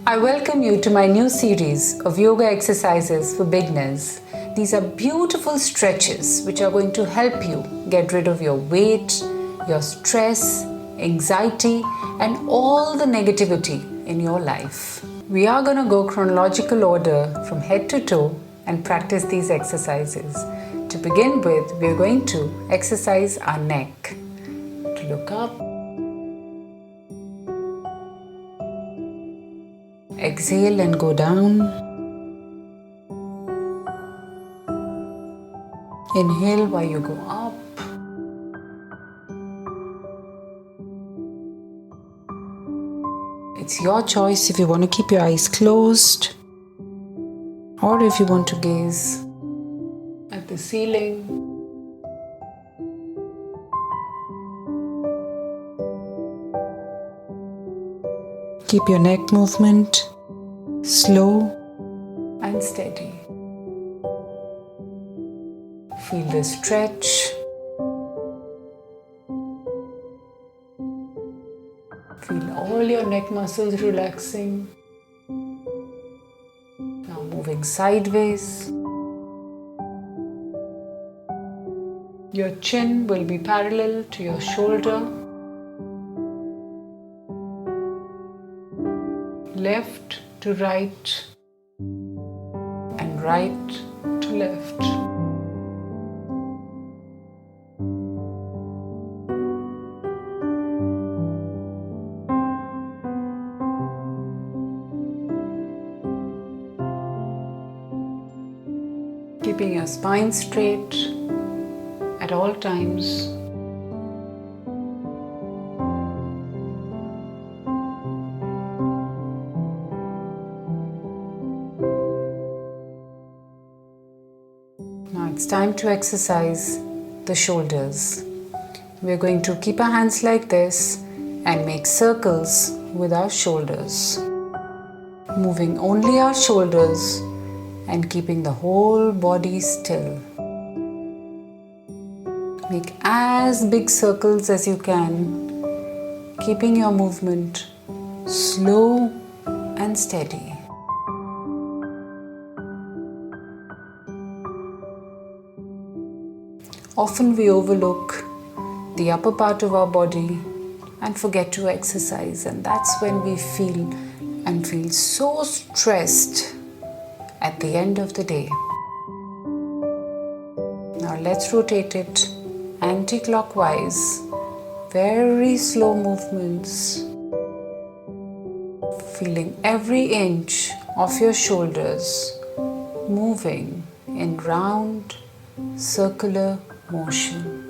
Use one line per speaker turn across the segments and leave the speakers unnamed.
I welcome you to my new series of yoga exercises for beginners. These are beautiful stretches which are going to help you get rid of your weight, your stress, anxiety, and all the negativity in your life. We are going to go chronological order from head to toe and practice these exercises. To begin with, we are going to exercise our neck. To look up, exhale and go down. Inhale while you go up. It's your choice if you want to keep your eyes closed or if you want to gaze at the ceiling. Keep your neck movement slow and steady. Feel the stretch. Feel all your neck muscles relaxing. Now moving sideways. Your chin will be parallel to your shoulder. Left to right and right to left. Keeping your spine straight at all times. Now it's time to exercise the shoulders. We're going to keep our hands like this and make circles with our shoulders. Moving only our shoulders and keeping the whole body still. Make as big circles as you can, keeping your movement slow and steady. Often we overlook the upper part of our body and forget to exercise, and that's when we feel so stressed at the end of the day. Now let's rotate it anti-clockwise, very slow movements, feeling every inch of your shoulders moving in round circular motion.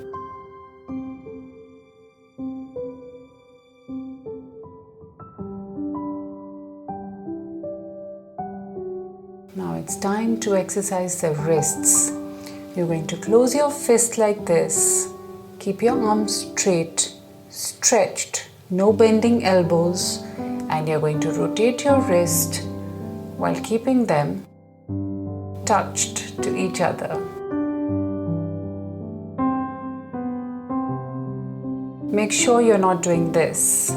Now it's time to exercise the wrists. You're going to close your fist like this. Keep your arms straight, stretched, no bending elbows, and you're going to rotate your wrist while keeping them touched to each other. Make sure you're not doing this.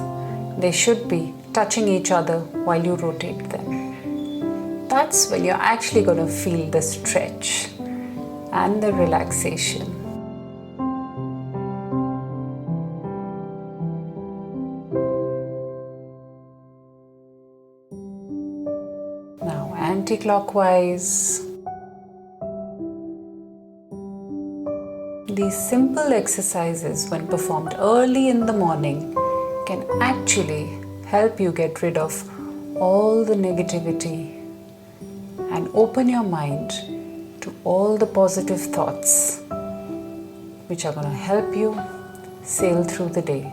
They should be touching each other while you rotate them. That's when you're actually going to feel the stretch and the relaxation. Now anti-clockwise. These simple exercises, when performed early in the morning, can actually help you get rid of all the negativity and open your mind to all the positive thoughts which are going to help you sail through the day.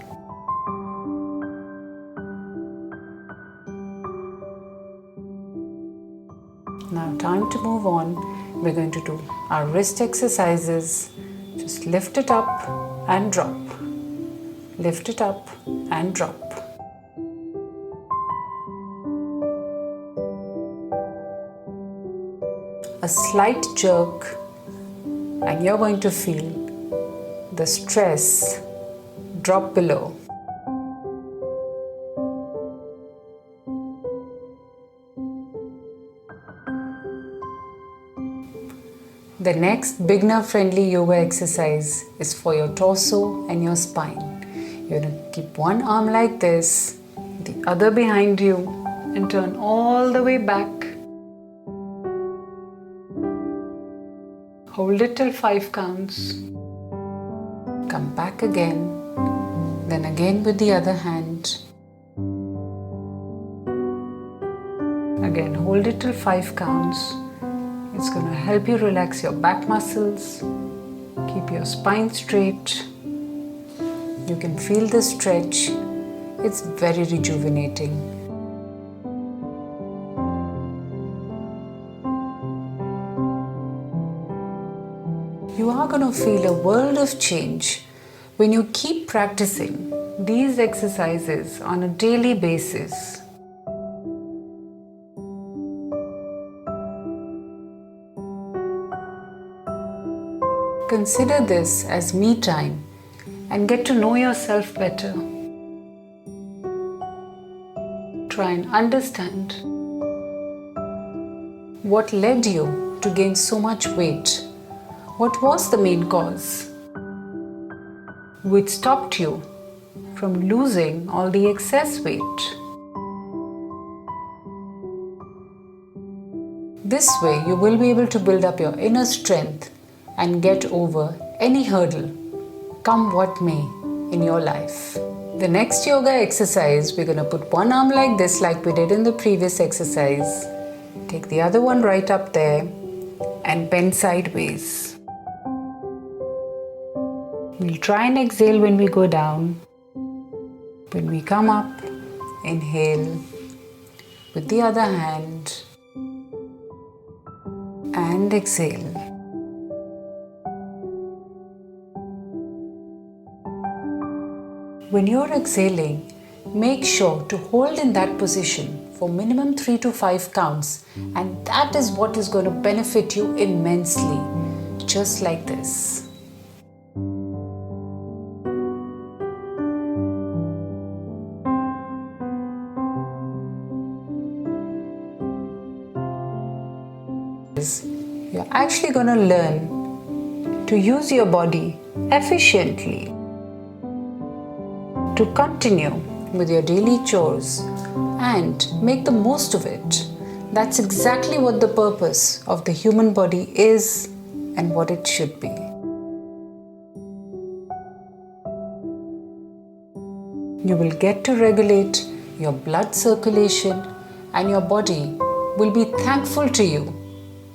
Now time to move on. We're going to do our wrist exercises. Just lift it up and drop. Lift it up and drop. A slight jerk and you're going to feel the stress drop below. The next beginner-friendly yoga exercise is for your torso and your spine. You're going to keep one arm like this, the other behind you, and turn all the way back. Hold it till 5 counts. Come back again, then again with the other hand. Again, hold it till 5 counts. It's going to help you relax your back muscles, keep your spine straight. You can feel the stretch. It's very rejuvenating. You are going to feel a world of change when you keep practicing these exercises on a daily basis. Consider this as me time and get to know yourself better. Try and understand what led you to gain so much weight. What was the main cause which stopped you from losing all the excess weight? This way, you will be able to build up your inner strength and get over any hurdle, come what may, in your life. The next yoga exercise, we're going to put one arm like this, like we did in the previous exercise. Take the other one right up there and bend sideways. We'll try and exhale when we go down. When we come up, inhale with the other hand and exhale. When you're exhaling, make sure to hold in that position for minimum 3 to 5 counts, and that is what is going to benefit you immensely, just like this. You're actually going to learn to use your body efficiently, to continue with your daily chores and make the most of it. That's exactly what the purpose of the human body is and what it should be. You will get to regulate your blood circulation, and your body will be thankful to you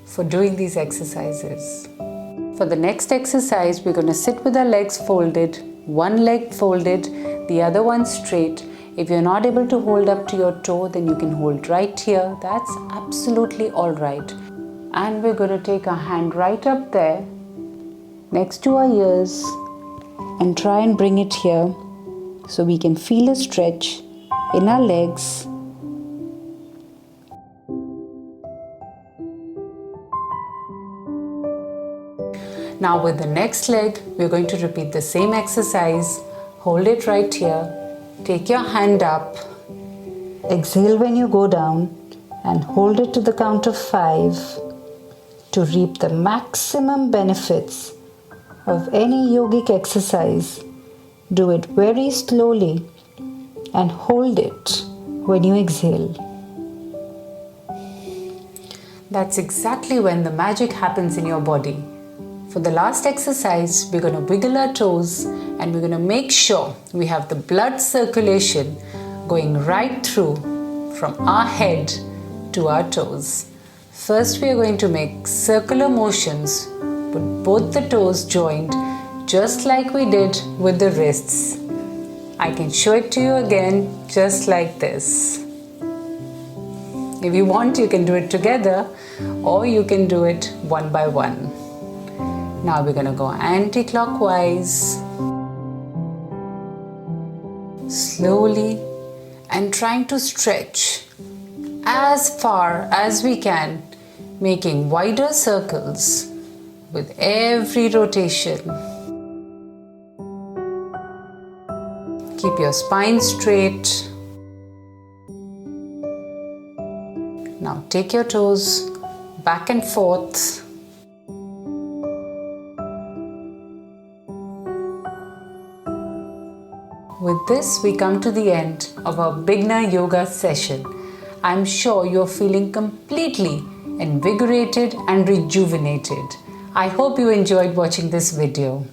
for doing these exercises. For the next exercise, we're going to sit with our legs folded, one leg folded, the other one straight. If you're not able to hold up to your toe, then you can hold right here. That's absolutely all right. And we're going to take our hand right up there next to our ears and try and bring it here so we can feel a stretch in our legs. Now with the next leg, we're going to repeat the same exercise. Hold it right here. Take your hand up. Exhale when you go down and hold it to the count of 5 to reap the maximum benefits of any yogic exercise. Do it very slowly and hold it when you exhale. That's exactly when the magic happens in your body. For the last exercise, we're going to wiggle our toes and we're going to make sure we have the blood circulation going right through from our head to our toes. First, we are going to make circular motions with both the toes joined, just like we did with the wrists. I can show it to you again, just like this. If you want, you can do it together or you can do it one by one. Now we're going to go anti-clockwise, slowly, and trying to stretch as far as we can, making wider circles with every rotation. Keep your spine straight. Now take your toes back and forth. With this, we come to the end of our beginner yoga session. I'm sure you're feeling completely invigorated and rejuvenated. I hope you enjoyed watching this video.